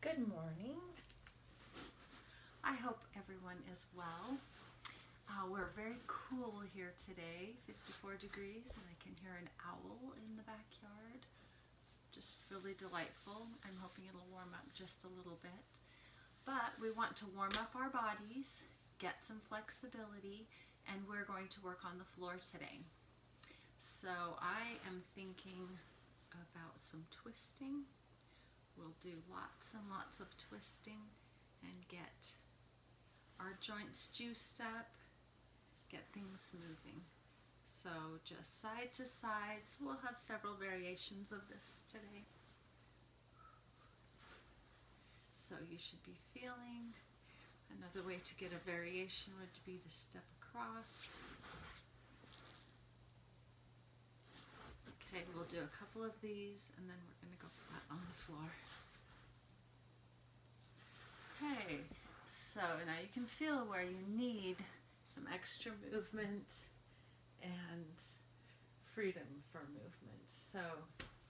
Good morning. I hope everyone is well. We're very cool here today, 54 degrees, and I can hear an owl in the backyard. Just really delightful. I'm hoping it'll warm up just a little bit. But we want to warm up our bodies, get some flexibility, and we're going to work on the floor today. So I am thinking about some twisting. We'll do lots and lots of twisting and get our joints juiced up, get things moving. So just side to side. So we'll have several variations of this today. So you should be feeling. Another way to get a variation would be to step across. Okay, we'll do a couple of these and then we're going to go flat on the floor. Okay, so now you can feel where you need some extra movement and freedom for movement. So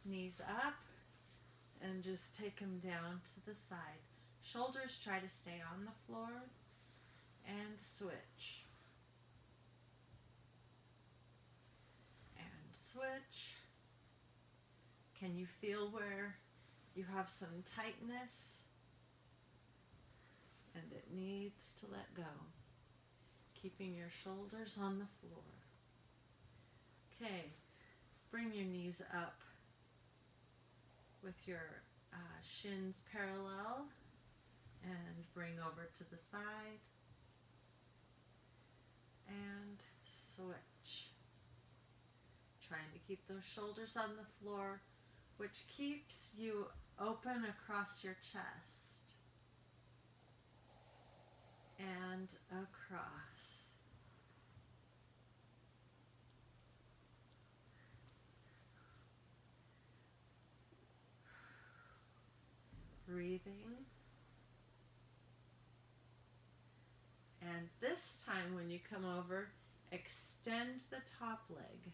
knees up and just take them down to the side. Shoulders try to stay on the floor and switch. And switch. Can you feel where you have some tightness and it needs to let go? Keeping your shoulders on the floor. Okay, bring your knees up with your shins parallel and bring over to the side and switch. Trying to keep those shoulders on the floor, which keeps you open across your chest and across. Breathing. And this time when you come over, extend the top leg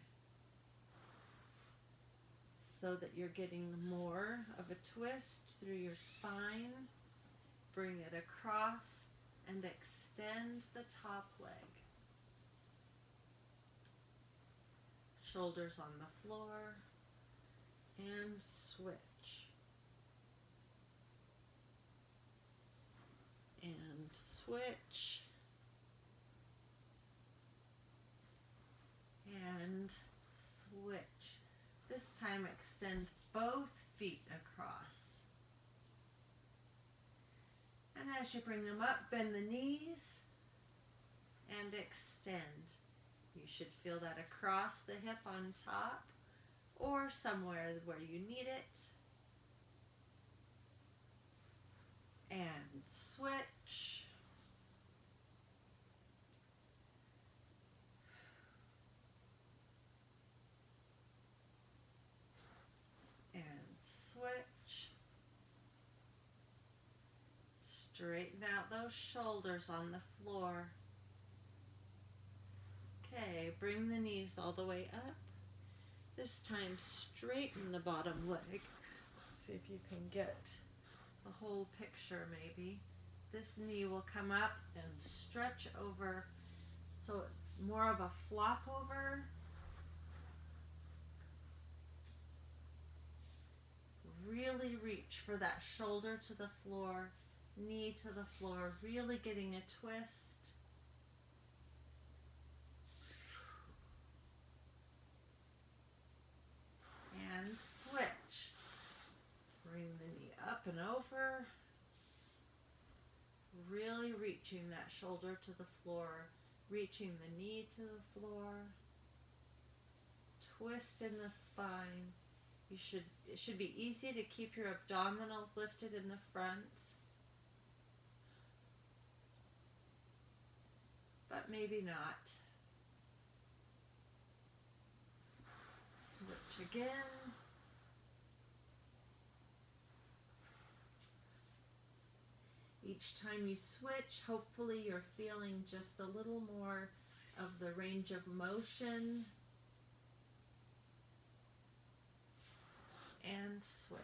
so that you're getting more of a twist through your spine. Bring it across and extend the top leg. Shoulders on the floor and switch. And switch. And switch. This time extend both feet across. And as you bring them up, bend the knees and extend. You should feel that across the hip on top or somewhere where you need it. And switch. And switch. Straighten out those shoulders on the floor. Okay, bring the knees all the way up. This time straighten the bottom leg. Let's see if you can get the whole picture maybe. This knee will come up and stretch over so it's more of a flop over. Really reach for that shoulder to the floor, knee to the floor, really getting a twist. And switch. Bring the knee up and over. Really reaching that shoulder to the floor, reaching the knee to the floor. Twist in the spine. It should be easy to keep your abdominals lifted in the front. But maybe not. Switch again. Each time you switch, hopefully you're feeling just a little more of the range of motion. And switch.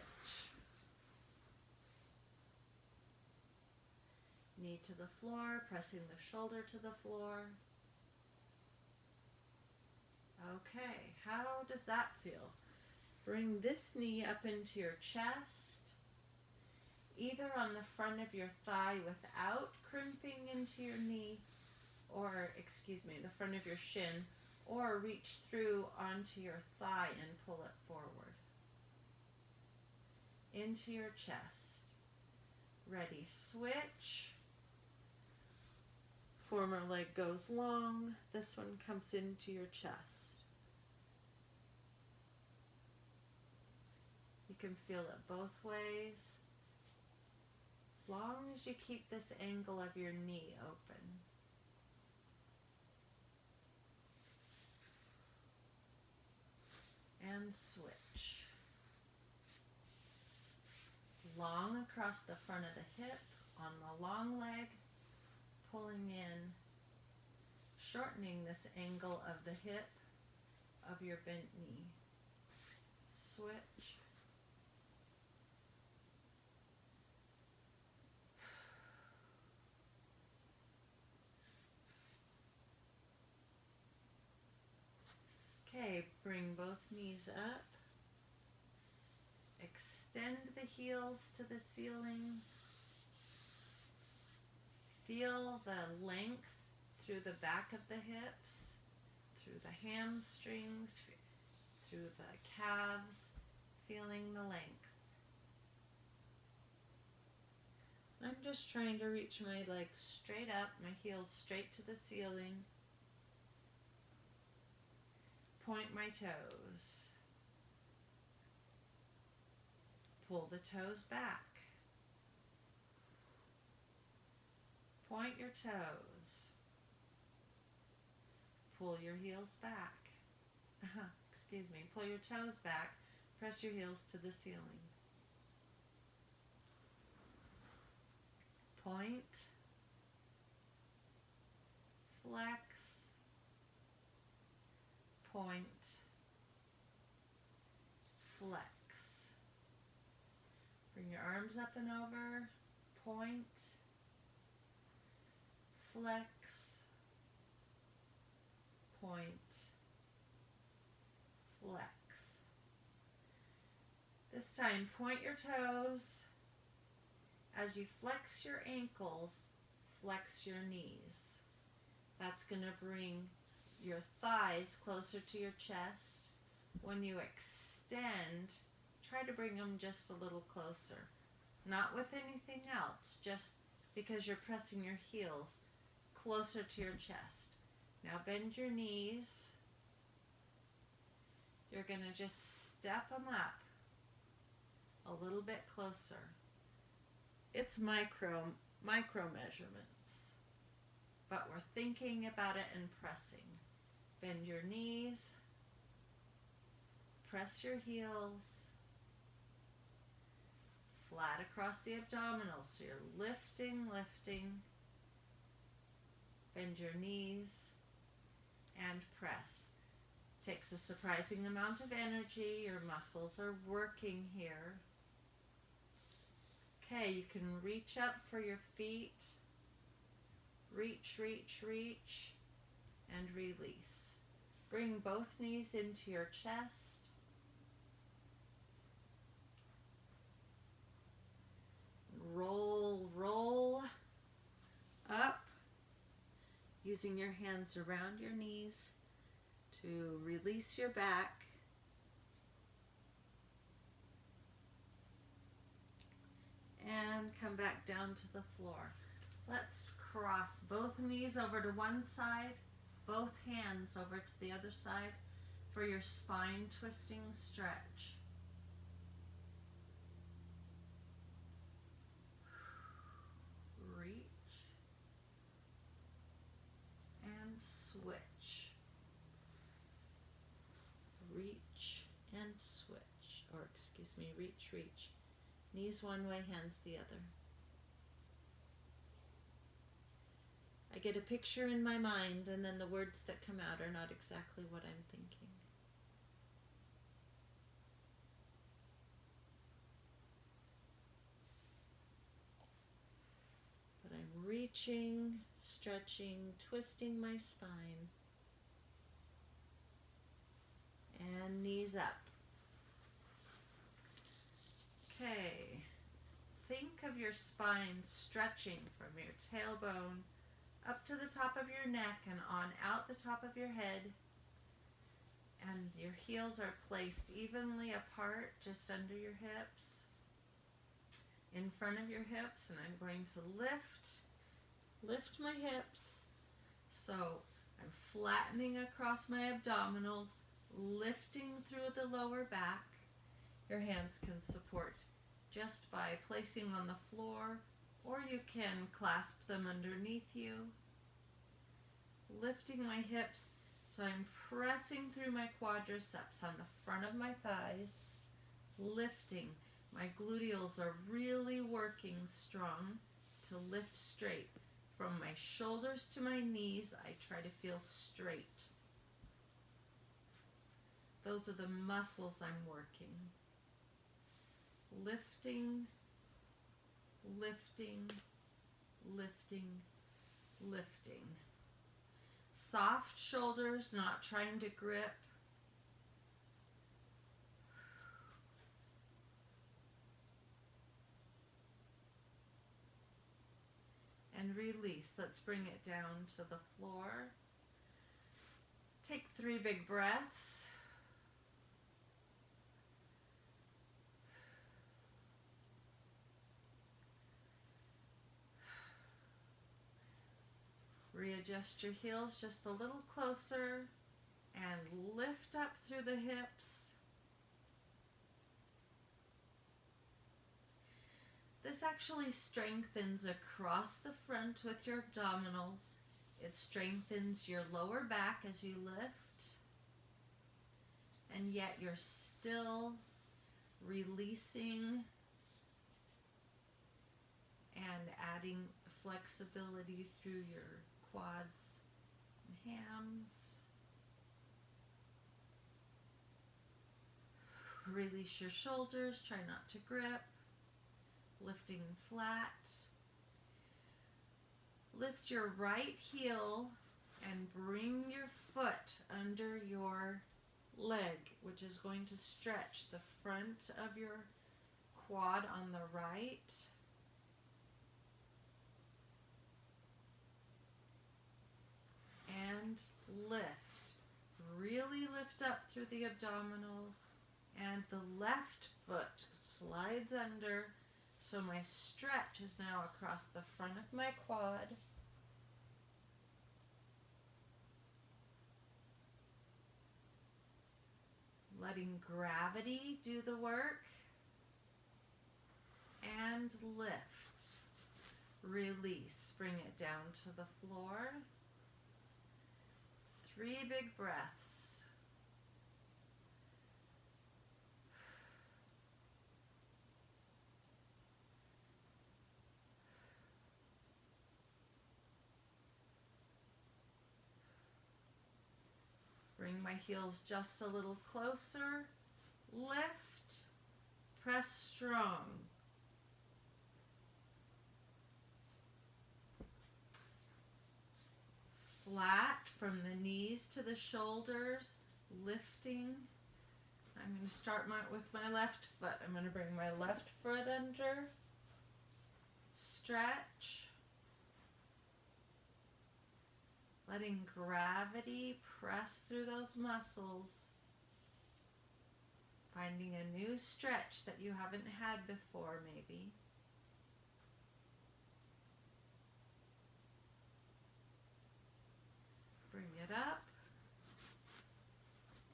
Knee to the floor, pressing the shoulder to the floor. Okay, how does that feel? Bring this knee up into your chest, either on the front of your thigh without crimping into your knee, or, the front of your shin, or reach through onto your thigh and pull it forward. Into your chest. Ready, switch. Former leg goes long, this one comes into your chest. You can feel it both ways, as long as you keep this angle of your knee open. And switch. Long across the front of the hip, on the long leg, pulling in, shortening this angle of the hip of your bent knee. Switch. Okay, bring both knees up. Extend the heels to the ceiling. Feel the length through the back of the hips, through the hamstrings, through the calves, feeling the length. I'm just trying to reach my legs straight up, my heels straight to the ceiling. Point my toes. Pull the toes back. Point your toes. Pull your heels back. Pull your toes back. Press your heels to the ceiling. Point. Flex. Point. Flex. Bring your arms up and over. Point. Flex. Point. Flex. This time, point your toes. As you flex your ankles, flex your knees. That's going to bring your thighs closer to your chest. When you extend, try to bring them just a little closer. Not with anything else, just because you're pressing your heels closer to your chest. Now bend your knees. You're going to just step them up a little bit closer. It's micro measurements, but we're thinking about it and pressing. Bend your knees, press your heels, flat across the abdominals, so you're lifting. Bend your knees and press. Takes a surprising amount of energy. Your muscles are working here. Okay, you can reach up for your feet. Reach, and release. Bring both knees into your chest. Roll up, using your hands around your knees to release your back. And come back down to the floor. Let's cross both knees over to one side, both hands over to the other side for your spine twisting stretch. Reach and switch. Reach and switch, or reach. Knees one way, hands the other. I get a picture in my mind, and then the words that come out are not exactly what I'm thinking. But I'm reaching, stretching, twisting my spine. And knees up. Okay. Think of your spine stretching from your tailbone up to the top of your neck and on out the top of your head. And your heels are placed evenly apart just under your hips, in front of your hips. And I'm going to lift my hips. So I'm flattening across my abdominals, lifting through the lower back. Your hands can support just by placing on the floor, or you can clasp them underneath you. Lifting my hips, so I'm pressing through my quadriceps on the front of my thighs. Lifting. My gluteals are really working strong to lift straight. From my shoulders to my knees, I try to feel straight. Those are the muscles I'm working. Lifting, lifting, lifting, lifting. Soft shoulders, not trying to grip. And release. Let's bring it down to the floor. Take 3 big breaths. Readjust your heels just a little closer and lift up through the hips. This actually strengthens across the front with your abdominals. It strengthens your lower back as you lift, and yet you're still releasing and adding flexibility through your quads and hams. Release your shoulders, try not to grip. Lifting flat. Lift your right heel and bring your foot under your leg, which is going to stretch the front of your quad on the right. And lift. Really lift up through the abdominals. And the left foot slides under. So my stretch is now across the front of my quad. Letting gravity do the work. And lift. Release. Bring it down to the floor. 3 big breaths. Bring my heels just a little closer. Lift. Press strong. Flat from the knees to the shoulders. Lifting. I'm going to start with my left foot. I'm going to bring my left foot under. Stretch. Letting gravity press through those muscles. Finding a new stretch that you haven't had before, maybe. Bring it up.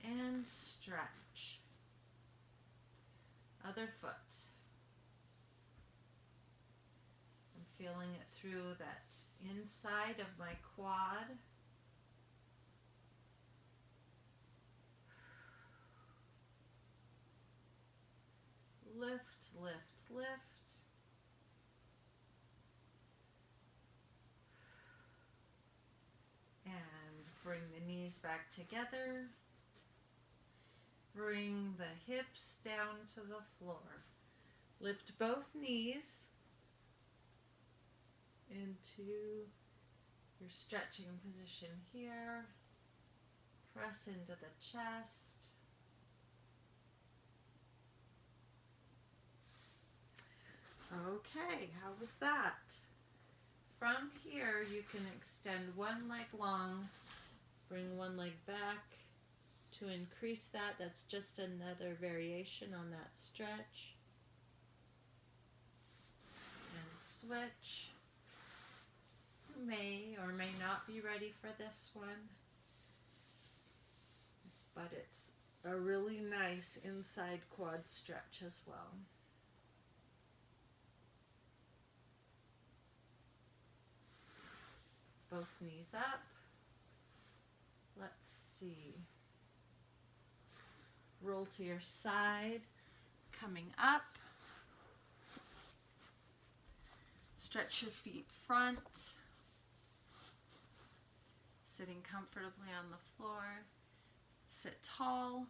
And stretch. Other foot. I'm feeling it through that inside of my quad. Lift, lift, lift. And bring the knees back together. Bring the hips down to the floor. Lift both knees. into your stretching position here. Press into the chest. Okay, how was that? From here, you can extend one leg long, bring one leg back to increase that. That's just another variation on that stretch. And switch. You may or may not be ready for this one, but it's a really nice inside quad stretch as well. Both knees up. Let's see. Roll to your side, coming up. Stretch your feet front. Sitting comfortably on the floor. Sit tall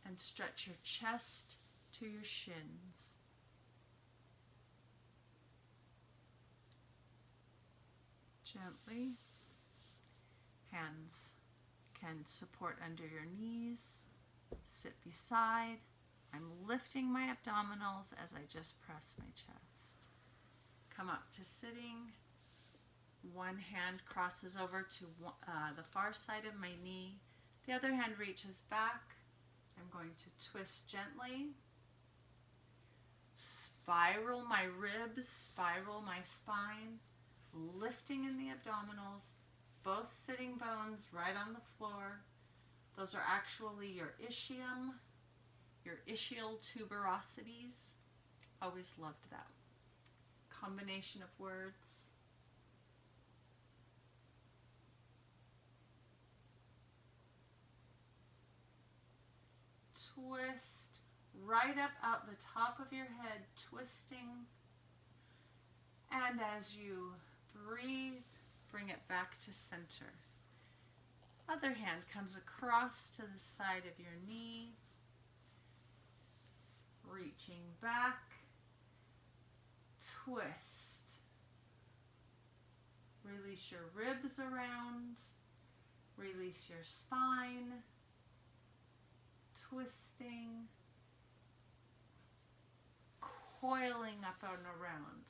and stretch your chest to your shins. Gently. Hands can support under your knees. Sit beside. I'm lifting my abdominals as I just press my chest. Come up to sitting. One hand crosses over to the far side of my knee. The other hand reaches back. I'm going to twist gently. Spiral my ribs, spiral my spine, lifting in the abdominals, both sitting bones right on the floor. Those are actually your ischium, your ischial tuberosities. Always loved that combination of words. Twist right up out the top of your head, twisting. And as you breathe, bring it back to center. Other hand comes across to the side of your knee, reaching back, twist. Release your ribs around, release your spine, twisting, coiling up and around.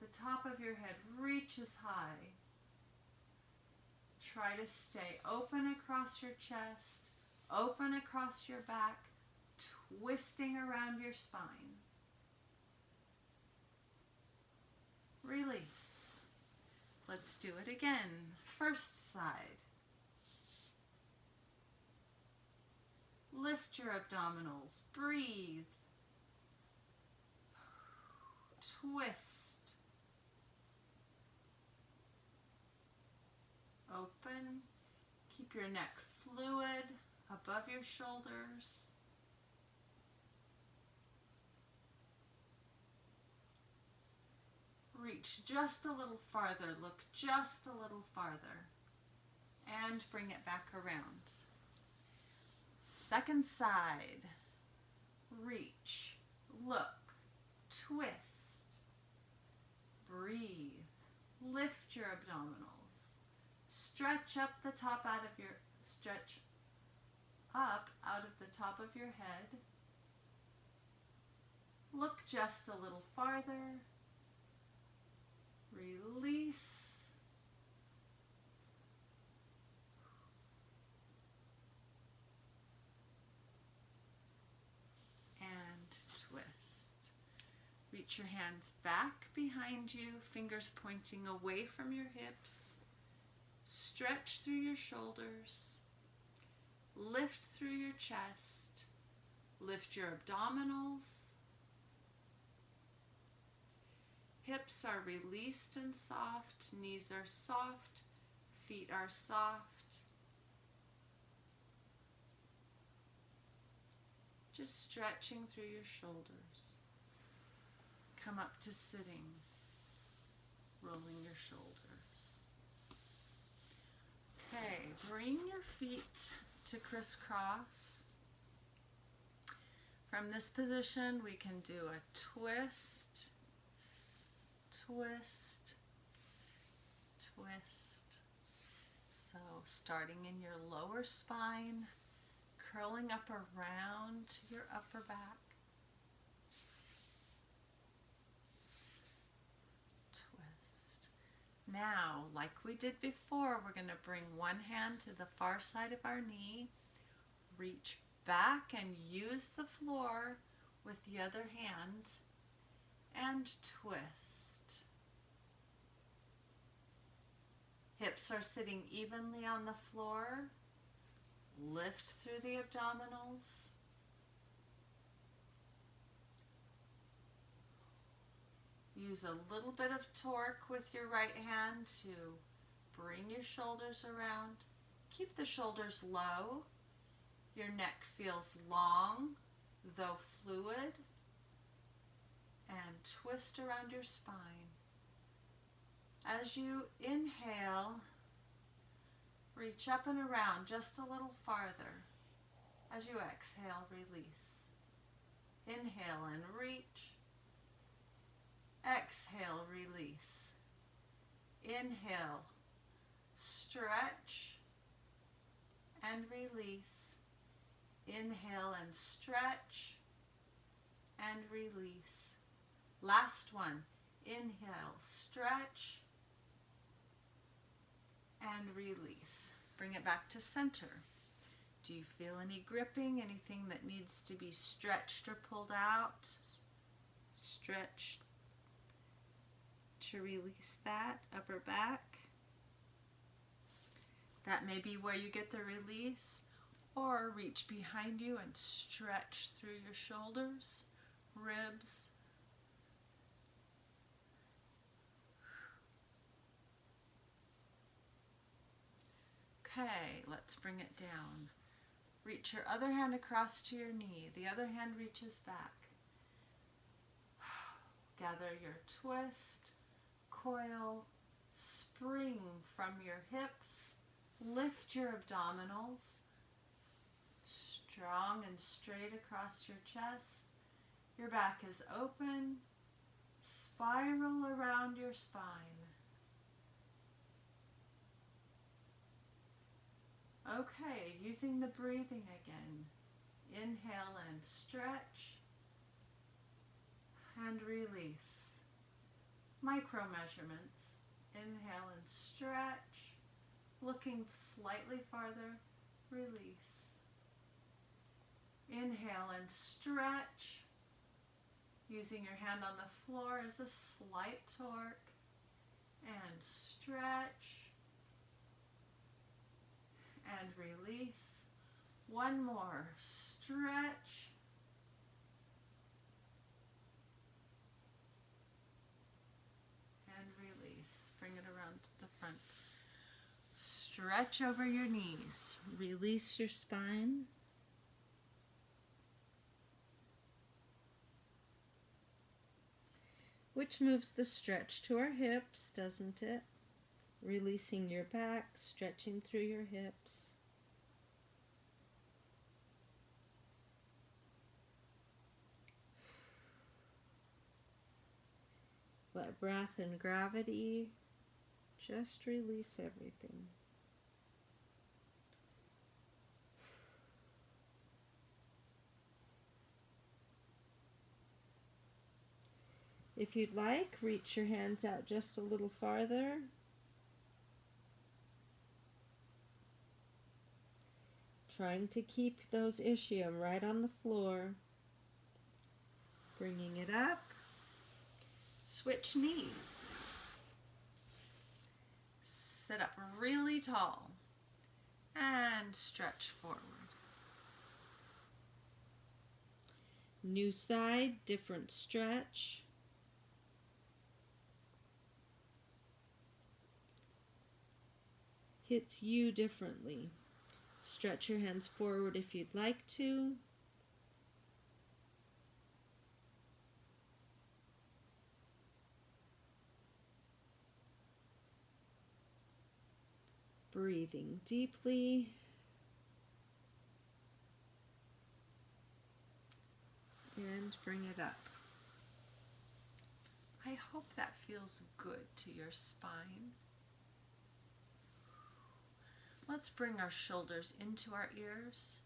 The top of your head reaches high. Try to stay open across your chest, open across your back, twisting around your spine. Release. Let's do it again. First side. Lift your abdominals. Breathe. Twist. Open. Keep your neck fluid above your shoulders. Reach just a little farther. Look just a little farther. And bring it back around. Second side. Reach. Look. Twist. Breathe. Lift your abdominals. Stretch up the top out of your, stretch up out of the top of your head. Look just a little farther. Release. And twist. Reach your hands back behind you, fingers pointing away from your hips. Stretch through your shoulders. Lift through your chest. Lift your abdominals. Hips are released and soft. Knees are soft. Feet are soft. Just stretching through your shoulders. Come up to sitting. Rolling your shoulders. Okay, bring your feet to crisscross. From this position, we can do a twist, twist, twist. So starting in your lower spine, curling up around to your upper back. Twist. Now, like we did before, we're going to bring one hand to the far side of our knee, reach back and use the floor with the other hand, and twist. Hips are sitting evenly on the floor. Lift through the abdominals. Use a little bit of torque with your right hand to bring your shoulders around. Keep the shoulders low. Your neck feels long, though fluid. And twist around your spine. As you inhale, reach up and around just a little farther. As you exhale, release. Inhale and reach. Exhale, release. Inhale, stretch and release. Inhale and stretch and release. Last one. Inhale, stretch and release. Bring it back to center. Do you feel any gripping? Anything that needs to be stretched or pulled out? Stretch to release that upper back. That may be where you get the release, or reach behind you and stretch through your shoulders, ribs. Okay, let's bring it down. Reach your other hand across to your knee. The other hand reaches back. Gather your twist, coil, spring from your hips. Lift your abdominals. Strong and straight across your chest. Your back is open. Spiral around your spine. Okay, using the breathing again. Inhale and stretch and release. Micro measurements. Inhale and stretch. Looking slightly farther, release. Inhale and stretch. Using your hand on the floor as a slight torque. And stretch. And release. One more. Stretch. And release. Bring it around to the front. Stretch over your knees. Release your spine. Which moves the stretch to our hips, doesn't it? Releasing your back, stretching through your hips. Let breath and gravity just release everything. If you'd like, reach your hands out just a little farther. Trying to keep those ischium right on the floor. Bringing it up. Switch knees. Sit up really tall and stretch forward. New side, different stretch. Hits you differently. Stretch your hands forward if you'd like to. Breathing deeply. And bring it up. I hope that feels good to your spine. Let's bring our shoulders into our ears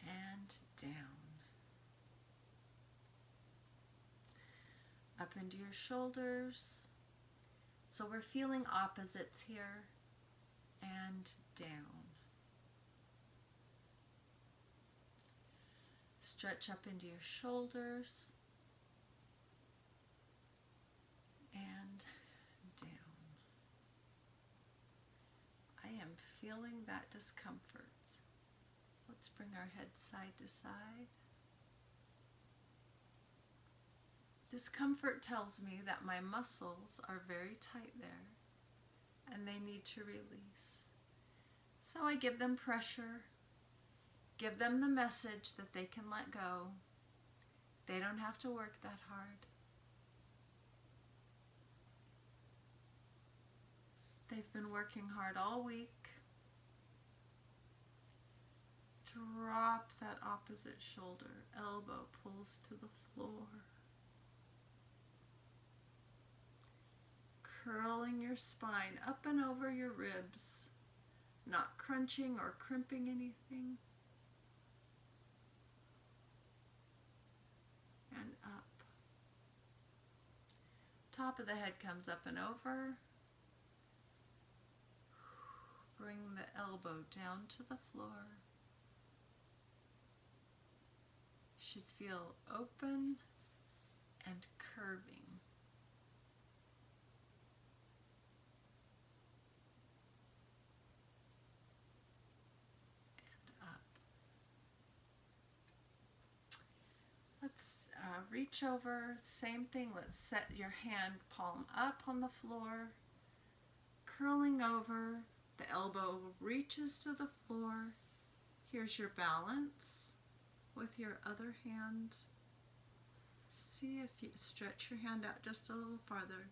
and down. Up into your shoulders. So we're feeling opposites here, and down. Stretch up into your shoulders and down. I am feeling that discomfort. Let's bring our head side to side. Discomfort tells me that my muscles are very tight there and they need to release. So I give them pressure, give them the message that they can let go. They don't have to work that hard. They've been working hard all week. Drop that opposite shoulder, elbow pulls to the floor. Curling your spine up and over your ribs, not crunching or crimping anything. And up. Top of the head comes up and over. Bring the elbow down to the floor. Should feel open and curving. Let's reach over, same thing, let's set your hand palm up on the floor, curling over, the elbow reaches to the floor. Here's your balance with your other hand. See if you stretch your hand out just a little farther.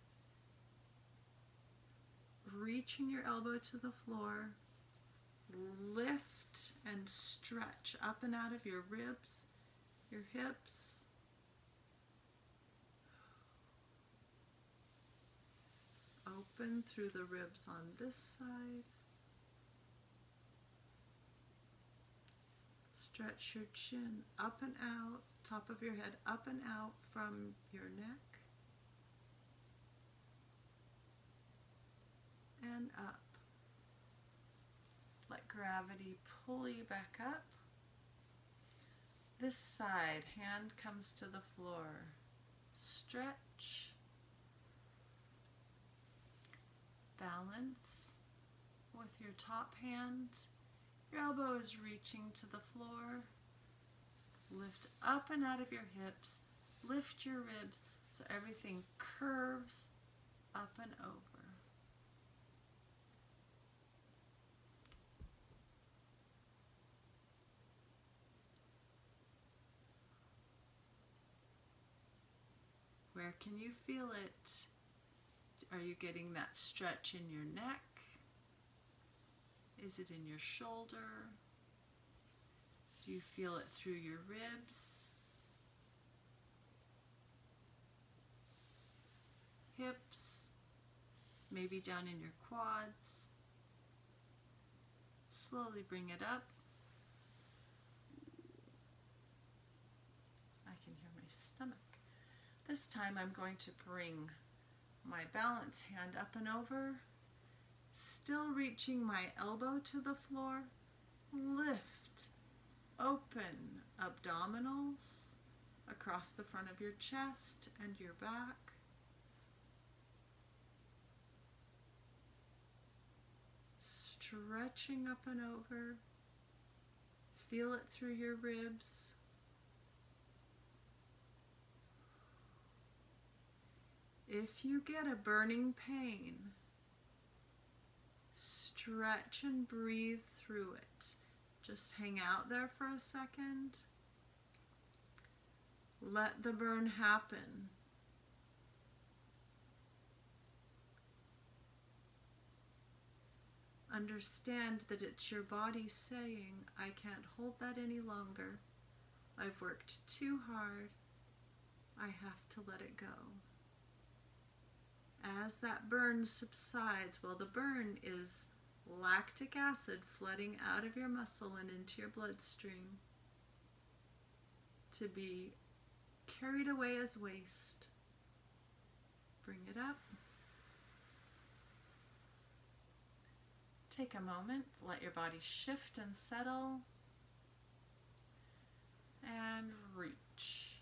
Reaching your elbow to the floor, lift and stretch up and out of your ribs, your hips. Open through the ribs on this side. Stretch your chin up and out, top of your head up and out from your neck. And up. Let gravity pull you back up. This side, hand comes to the floor. Stretch. Balance with your top hand. Your elbow is reaching to the floor. Lift up and out of your hips. Lift your ribs so everything curves up and over. Where can you feel it? Are you getting that stretch in your neck? Is it in your shoulder? Do you feel it through your ribs? Hips? Maybe down in your quads? Slowly bring it up. I can hear my stomach. This time I'm going to bring my balance hand up and over, still reaching my elbow to the floor. Lift, open abdominals across the front of your chest and your back. Stretching up and over. Feel it through your ribs. If you get a burning pain, stretch and breathe through it. Just hang out there for a second. Let the burn happen. Understand that it's your body saying, I can't hold that any longer. I've worked too hard. I have to let it go. As that burn subsides, well, the burn is lactic acid flooding out of your muscle and into your bloodstream to be carried away as waste. Bring it up. Take a moment, let your body shift and settle, and reach.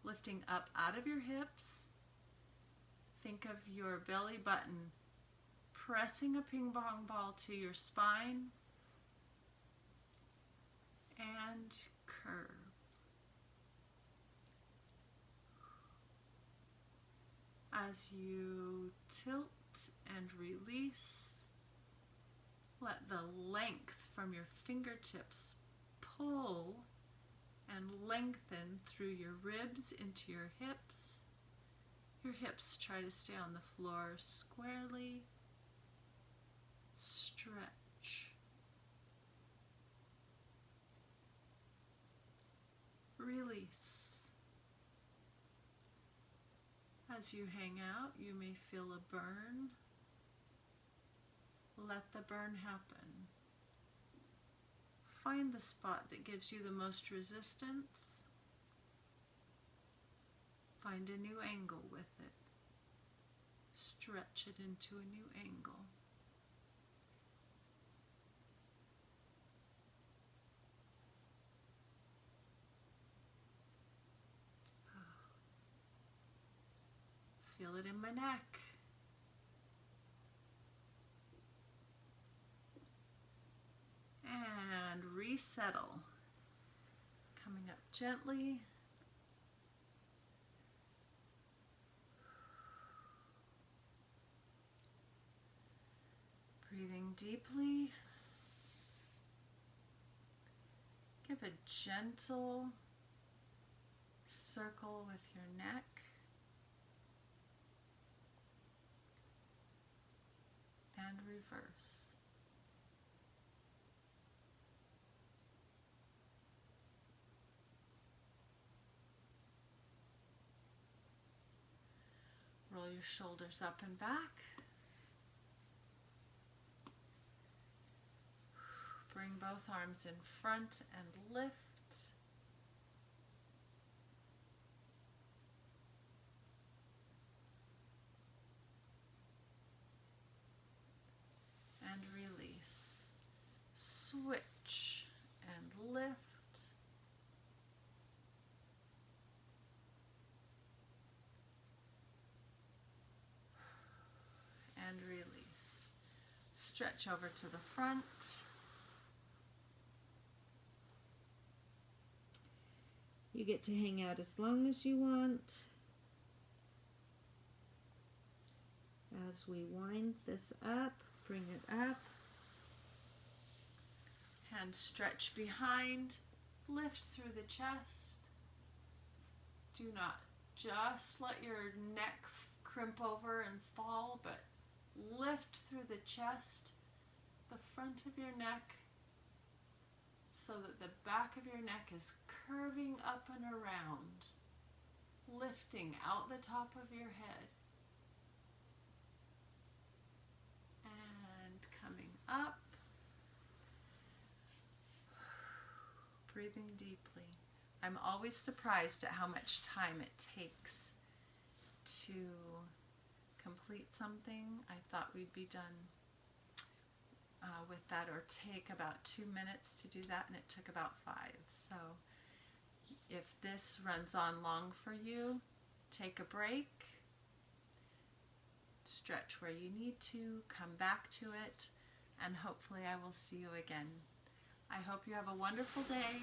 Lifting up out of your hips, think of your belly button pressing a ping pong ball to your spine, and curve. As you tilt and release, let the length from your fingertips pull and lengthen through your ribs into your hips. Your hips try to stay on the floor squarely. Stretch. Release. As you hang out, you may feel a burn. Let the burn happen. Find the spot that gives you the most resistance. Find a new angle with it. Stretch it into a new angle. Feel it in my neck. And resettle. Coming up gently. Breathing deeply. Give a gentle circle with your neck. And reverse. Roll your shoulders up and back. Bring both arms in front and lift. And release. Switch and lift. And release. Stretch over to the front. You get to hang out as long as you want. As we wind this up, bring it up. Hand stretch behind. Lift through the chest. Do not just let your neck crimp over and fall, but lift through the chest, the front of your neck, so that the back of your neck is curving up and around, lifting out the top of your head. And coming up, breathing deeply. I'm always surprised at how much time it takes to complete something. I thought we'd be done with that, or take about 2 minutes to do that, and it took about 5. So if this runs on long for you, take a break, stretch where you need to, come back to it, and hopefully I will see you again. I hope you have a wonderful day.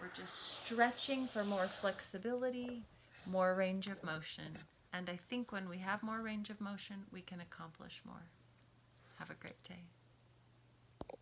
We're just stretching for more flexibility, more range of motion. And I think when we have more range of motion, we can accomplish more. Have a great day.